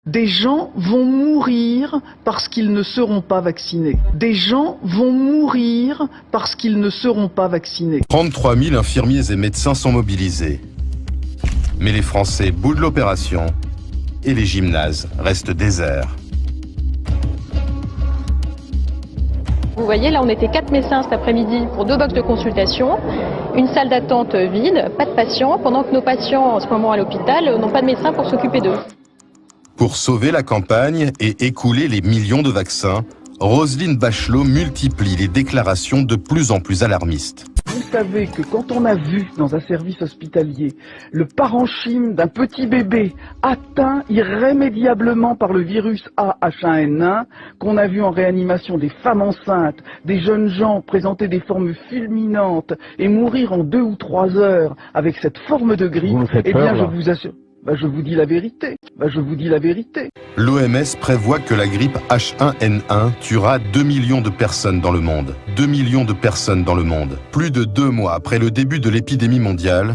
Des gens vont mourir parce qu'ils ne seront pas vaccinés. Des gens vont mourir parce qu'ils ne seront pas vaccinés. 33 000 infirmiers et médecins sont mobilisés. Mais les Français boudent l'opération et les gymnases restent déserts. Vous voyez, là on était 4 médecins cet après-midi pour 2 box de consultation, une salle d'attente vide, pas de patients, pendant que nos patients en ce moment à l'hôpital n'ont pas de médecin pour s'occuper d'eux. Pour sauver la campagne et écouler les millions de vaccins, Roselyne Bachelot multiplie les déclarations de plus en plus alarmistes. Vous savez que quand on a vu dans un service hospitalier le parenchyme d'un petit bébé atteint irrémédiablement par le virus A H1N1, qu'on a vu en réanimation des femmes enceintes, des jeunes gens présenter des formes fulminantes et mourir en 2 ou 3 heures avec cette forme de grippe, eh bien je vous assure... je vous dis la vérité. Je vous dis la vérité. L'OMS prévoit que la grippe H1N1 tuera 2 millions de personnes dans le monde. 2 millions de personnes dans le monde. Plus de 2 mois après le début de l'épidémie mondiale,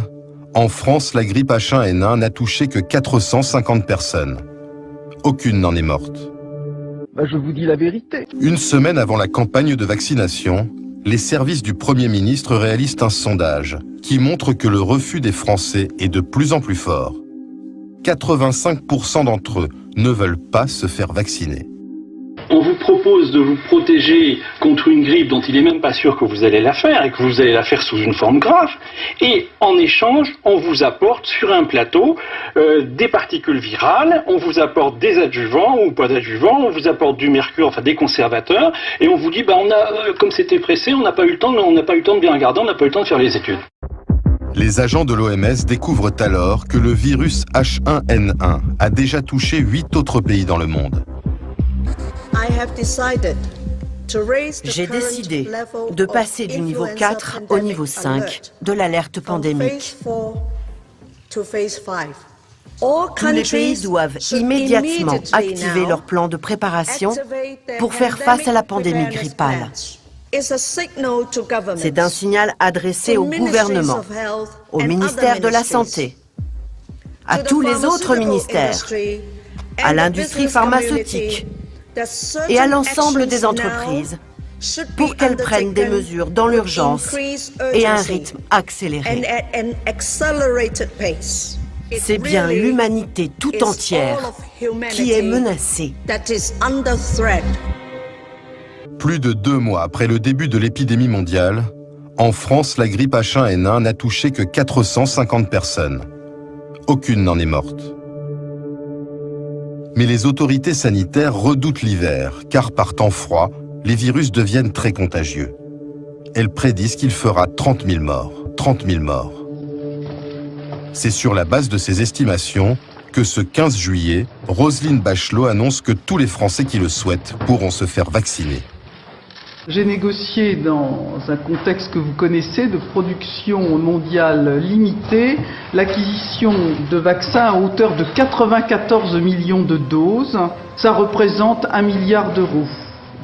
en France, la grippe H1N1 n'a touché que 450 personnes. Aucune n'en est morte. Je vous dis la vérité. Une semaine avant la campagne de vaccination, les services du Premier ministre réalisent un sondage qui montre que le refus des Français est de plus en plus fort. 85% d'entre eux ne veulent pas se faire vacciner. On vous propose de vous protéger contre une grippe dont il n'est même pas sûr que vous allez la faire et que vous allez la faire sous une forme grave. Et en échange, on vous apporte sur un plateau des particules virales, on vous apporte des adjuvants ou pas d'adjuvants, on vous apporte du mercure, enfin des conservateurs, et on vous dit, comme c'était pressé, on n'a pas eu le temps de bien regarder, on n'a pas eu le temps de faire les études. Les agents de l'OMS découvrent alors que le virus H1N1 a déjà touché 8 autres pays dans le monde. J'ai décidé de passer du niveau 4 au niveau 5 de l'alerte pandémique. Tous les pays doivent immédiatement activer leur plan de préparation pour faire face à la pandémie grippale. C'est un signal adressé au gouvernement, au ministère de la Santé, à tous les autres ministères, à l'industrie pharmaceutique et à l'ensemble des entreprises pour qu'elles prennent des mesures dans l'urgence et à un rythme accéléré. C'est bien l'humanité tout entière qui est menacée. Plus de 2 mois après le début de l'épidémie mondiale, en France, la grippe H1N1 n'a touché que 450 personnes. Aucune n'en est morte. Mais les autorités sanitaires redoutent l'hiver, car par temps froid, les virus deviennent très contagieux. Elles prédisent qu'il fera 30 000 morts. 30 000 morts. C'est sur la base de ces estimations que ce 15 juillet, Roselyne Bachelot annonce que tous les Français qui le souhaitent pourront se faire vacciner. J'ai négocié dans un contexte que vous connaissez de production mondiale limitée l'acquisition de vaccins à hauteur de 94 millions de doses. Ça représente 1 milliard d'euros,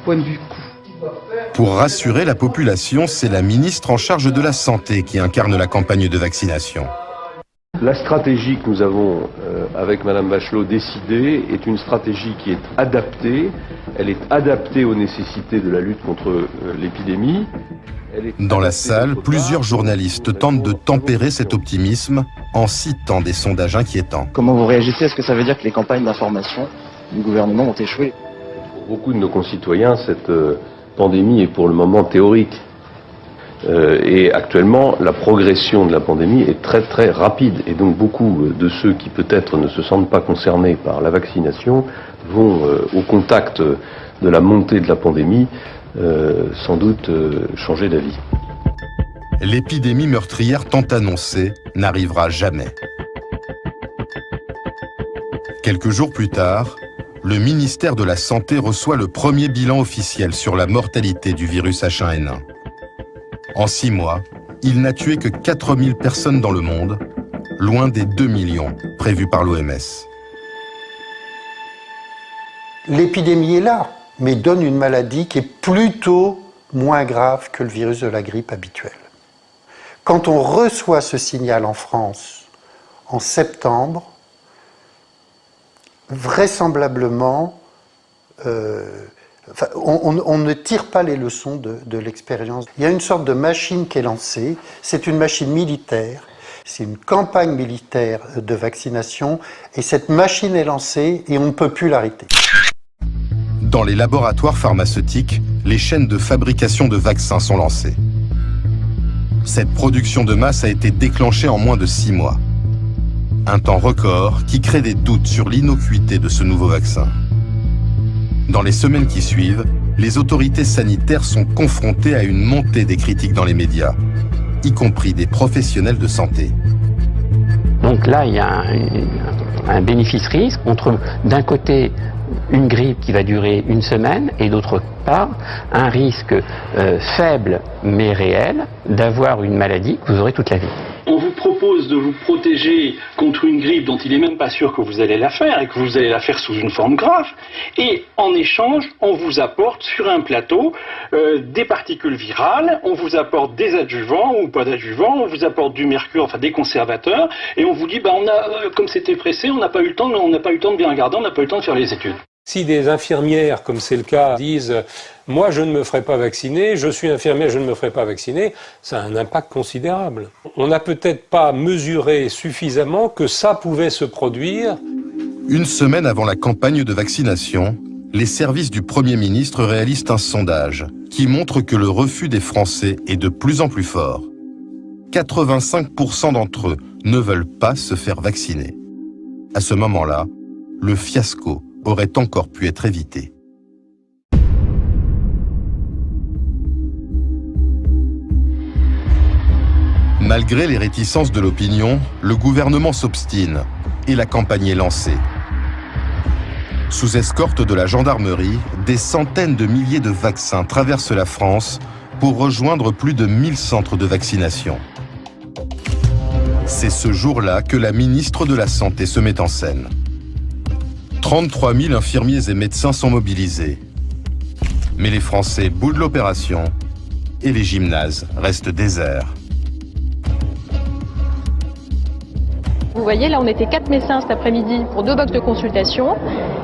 point de vue coût. Pour rassurer la population, c'est la ministre en charge de la Santé qui incarne la campagne de vaccination. La stratégie que nous avons, avec Madame Bachelot, décidée est une stratégie qui est adaptée. Elle est adaptée aux nécessités de la lutte contre l'épidémie. Dans la salle, plusieurs journalistes tentent de tempérer cet optimisme en citant des sondages inquiétants. Comment vous réagissez? Est-ce que ça veut dire que les campagnes d'information du gouvernement ont échoué? Pour beaucoup de nos concitoyens, cette pandémie est pour le moment théorique. Et actuellement, la progression de la pandémie est très très rapide. Et donc beaucoup de ceux qui peut-être ne se sentent pas concernés par la vaccination vont au contact de la montée de la pandémie sans doute changer d'avis. L'épidémie meurtrière tant annoncée n'arrivera jamais. Quelques jours plus tard, le ministère de la Santé reçoit le premier bilan officiel sur la mortalité du virus H1N1. En 6 mois, il n'a tué que 4000 personnes dans le monde, loin des 2 millions prévus par l'OMS. L'épidémie est là, mais donne une maladie qui est plutôt moins grave que le virus de la grippe habituel. Quand on reçoit ce signal en France en septembre, vraisemblablement, on ne tire pas les leçons de l'expérience. Il y a une sorte de machine qui est lancée, c'est une machine militaire, c'est une campagne militaire de vaccination, et cette machine est lancée et on ne peut plus l'arrêter. Dans les laboratoires pharmaceutiques, les chaînes de fabrication de vaccins sont lancées. Cette production de masse a été déclenchée en moins de 6 mois. Un temps record qui crée des doutes sur l'innocuité de ce nouveau vaccin. Dans les semaines qui suivent, les autorités sanitaires sont confrontées à une montée des critiques dans les médias, y compris des professionnels de santé. Donc là, il y a un bénéfice-risque entre, d'un côté, une grippe qui va durer une semaine et d'autre part, un risque faible mais réel d'avoir une maladie que vous aurez toute la vie. On vous propose de vous protéger contre une grippe dont il n'est même pas sûr que vous allez la faire et que vous allez la faire sous une forme grave. Et en échange, on vous apporte sur un plateau des particules virales, on vous apporte des adjuvants ou pas d'adjuvants, on vous apporte du mercure, enfin des conservateurs, et on vous dit, comme c'était pressé, on n'a pas eu le temps de bien regarder, on n'a pas eu le temps de faire les études. Si des infirmières, comme c'est le cas, disent « moi je ne me ferai pas vacciner, je suis infirmière, je ne me ferai pas vacciner », ça a un impact considérable. On n'a peut-être pas mesuré suffisamment que ça pouvait se produire. Une semaine avant la campagne de vaccination, les services du Premier ministre réalisent un sondage qui montre que le refus des Français est de plus en plus fort. 85% d'entre eux ne veulent pas se faire vacciner. À ce moment-là, le fiasco aurait encore pu être évité. Malgré les réticences de l'opinion, le gouvernement s'obstine et la campagne est lancée. Sous escorte de la gendarmerie, des centaines de milliers de vaccins traversent la France pour rejoindre plus de 1000 centres de vaccination. C'est ce jour-là que la ministre de la Santé se met en scène. 33 000 infirmiers et médecins sont mobilisés. Mais les Français boudent l'opération et les gymnases restent déserts. Vous voyez, là on était 4 médecins cet après-midi pour 2 box de consultation,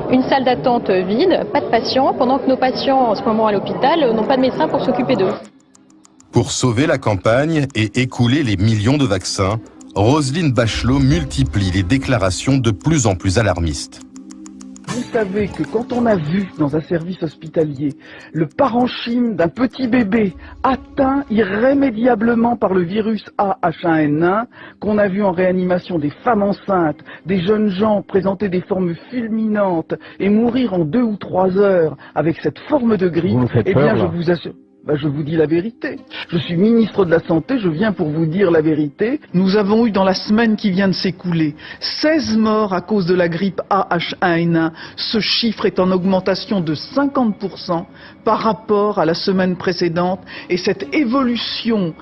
une salle d'attente vide, pas de patients, pendant que nos patients en ce moment à l'hôpital n'ont pas de médecin pour s'occuper d'eux. Pour sauver la campagne et écouler les millions de vaccins, Roselyne Bachelot multiplie les déclarations de plus en plus alarmistes. Vous savez que quand on a vu dans un service hospitalier le parenchyme d'un petit bébé atteint irrémédiablement par le virus A/H1N1, qu'on a vu en réanimation des femmes enceintes, des jeunes gens présenter des formes fulminantes et mourir en 2 ou 3 heures avec cette forme de grippe, eh bien je vous assure... je vous dis la vérité. Je suis ministre de la Santé, je viens pour vous dire la vérité. Nous avons eu dans la semaine qui vient de s'écouler 16 morts à cause de la grippe A/H1N1. Ce chiffre est en augmentation de 50% par rapport à la semaine précédente. Et cette évolution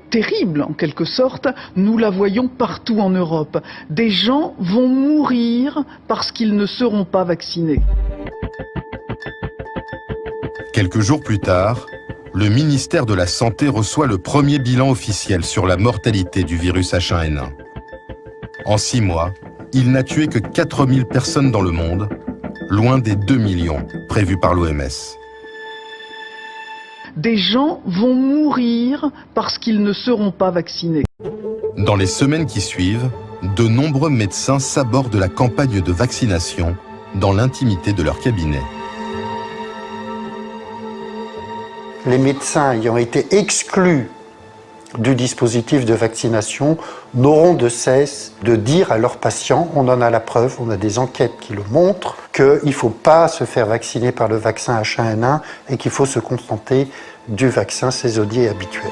terrible, en quelque sorte, nous la voyons partout en Europe. Des gens vont mourir parce qu'ils ne seront pas vaccinés. Quelques jours plus tard, le ministère de la Santé reçoit le premier bilan officiel sur la mortalité du virus H1N1. En 6 mois, il n'a tué que 4000 personnes dans le monde, loin des 2 millions prévus par l'OMS. Des gens vont mourir parce qu'ils ne seront pas vaccinés. Dans les semaines qui suivent, de nombreux médecins s'abordent la campagne de vaccination dans l'intimité de leur cabinet. Les médecins ayant été exclus du dispositif de vaccination n'auront de cesse de dire à leurs patients, on en a la preuve, on a des enquêtes qui le montrent, qu'il ne faut pas se faire vacciner par le vaccin H1N1 et qu'il faut se contenter du vaccin saisonnier habituel.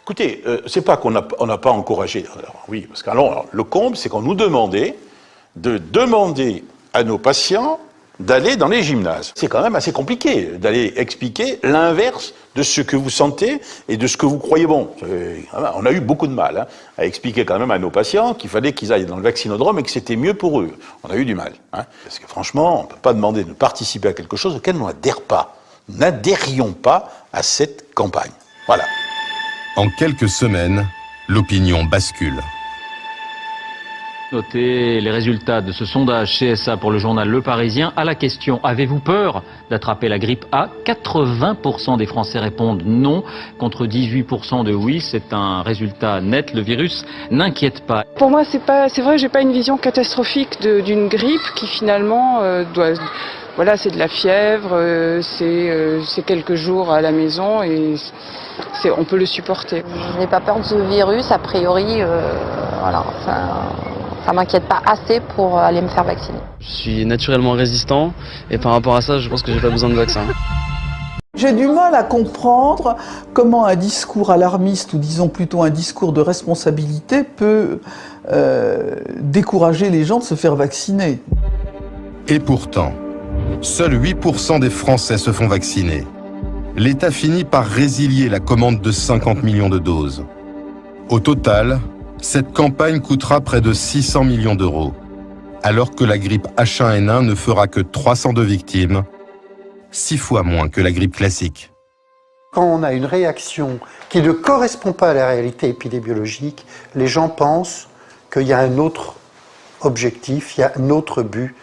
Écoutez, c'est pas qu'on n'a pas encouragé. Alors, oui, parce que le comble, c'est qu'on nous demandait de demander à nos patients d'aller dans les gymnases. C'est quand même assez compliqué d'aller expliquer l'inverse de ce que vous sentez et de ce que vous croyez bon. On a eu beaucoup de mal à expliquer quand même à nos patients qu'il fallait qu'ils aillent dans le vaccinodrome et que c'était mieux pour eux. On a eu du mal. Parce que franchement, on ne peut pas demander de participer à quelque chose auquel on n'adhère pas. N'adhérions pas à cette campagne. Voilà. En quelques semaines, l'opinion bascule. Notez les résultats de ce sondage CSA pour le journal Le Parisien. À la question « Avez-vous peur d'attraper la grippe A ?», 80% des Français répondent non, contre 18% de oui. C'est un résultat net. Le virus n'inquiète pas. Pour moi, c'est vrai, j'ai pas une vision catastrophique d'une grippe qui finalement voilà, c'est de la fièvre, c'est quelques jours à la maison et on peut le supporter. Je n'ai pas peur de ce virus, a priori, voilà, ça m'inquiète pas assez pour aller me faire vacciner. Je suis naturellement résistant et par rapport à ça, je pense que j'ai pas besoin de vaccin. J'ai du mal à comprendre comment un discours alarmiste, ou disons plutôt un discours de responsabilité, peut décourager les gens de se faire vacciner. Et pourtant, seuls 8% des Français se font vacciner. L'État finit par résilier la commande de 50 millions de doses. Au total, cette campagne coûtera près de 600 millions d'euros, alors que la grippe H1N1 ne fera que 302 victimes, 6 fois moins que la grippe classique. Quand on a une réaction qui ne correspond pas à la réalité épidémiologique, les gens pensent qu'il y a un autre objectif, il y a un autre but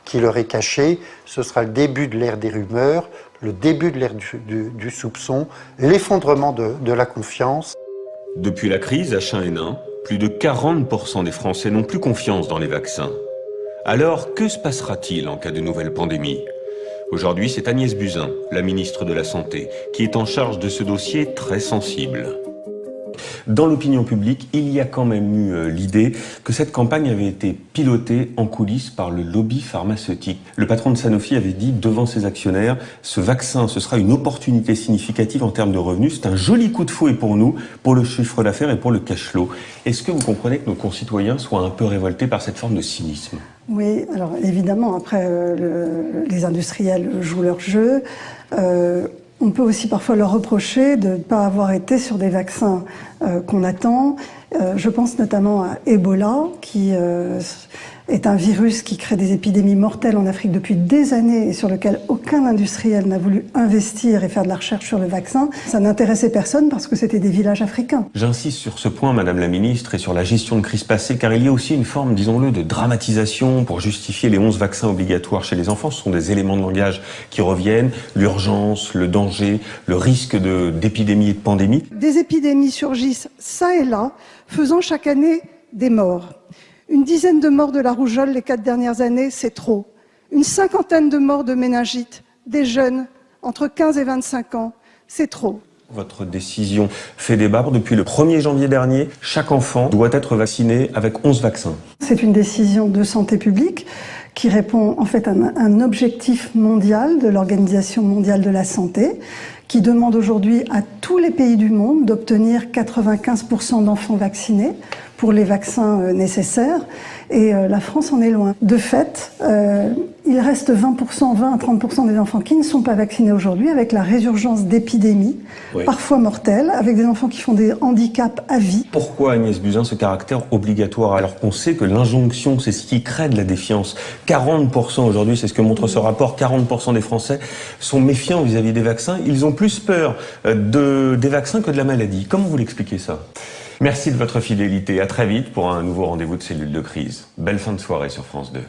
qui leur est caché. Ce sera le début de l'ère des rumeurs, le début de l'ère du soupçon, l'effondrement de la confiance. Depuis la crise H1N1, plus de 40% des Français n'ont plus confiance dans les vaccins. Alors, que se passera-t-il en cas de nouvelle pandémie ? Aujourd'hui, c'est Agnès Buzyn, la ministre de la Santé, qui est en charge de ce dossier très sensible. Dans l'opinion publique, il y a quand même eu l'idée que cette campagne avait été pilotée en coulisses par le lobby pharmaceutique. Le patron de Sanofi avait dit devant ses actionnaires, ce vaccin, ce sera une opportunité significative en termes de revenus. C'est un joli coup de fouet pour nous, pour le chiffre d'affaires et pour le cash flow. Est-ce que vous comprenez que nos concitoyens soient un peu révoltés par cette forme de cynisme ? Oui, alors évidemment, après, les industriels jouent leur jeu. On peut aussi parfois leur reprocher de ne pas avoir été sur des vaccins qu'on attend. Je pense notamment à Ebola, qui est un virus qui crée des épidémies mortelles en Afrique depuis des années et sur lequel aucun industriel n'a voulu investir et faire de la recherche sur le vaccin. Ça n'intéressait personne parce que c'était des villages africains. J'insiste sur ce point, Madame la Ministre, et sur la gestion de crise passée, car il y a aussi une forme, disons-le, de dramatisation pour justifier les 11 vaccins obligatoires chez les enfants. Ce sont des éléments de langage qui reviennent, l'urgence, le danger, le risque d'épidémie et de pandémie. Des épidémies surgissent ça et là, faisant chaque année des morts. Une dizaine de morts de la rougeole les 4 dernières années, c'est trop. Une cinquantaine de morts de méningite, des jeunes entre 15 et 25 ans, c'est trop. Votre décision fait débat. Depuis le 1er janvier dernier, chaque enfant doit être vacciné avec 11 vaccins. C'est une décision de santé publique qui répond en fait à un objectif mondial de l'Organisation mondiale de la santé, qui demande aujourd'hui à tous les pays du monde d'obtenir 95% d'enfants vaccinés pour les vaccins nécessaires, et la France en est loin. De fait, il reste 20 à 30% des enfants qui ne sont pas vaccinés aujourd'hui, avec la résurgence d'épidémies, parfois mortelles, avec des enfants qui font des handicaps à vie. Pourquoi, Agnès Buzyn, ce caractère obligatoire, alors qu'on sait que l'injonction, c'est ce qui crée de la défiance? 40% aujourd'hui, c'est ce que montre ce rapport, 40% des Français sont méfiants vis-à-vis des vaccins. Ils ont plus peur des vaccins que de la maladie. Comment vous l'expliquez ça? Merci de votre fidélité. À très vite pour un nouveau rendez-vous de Cellule de crise. Belle fin de soirée sur France 2.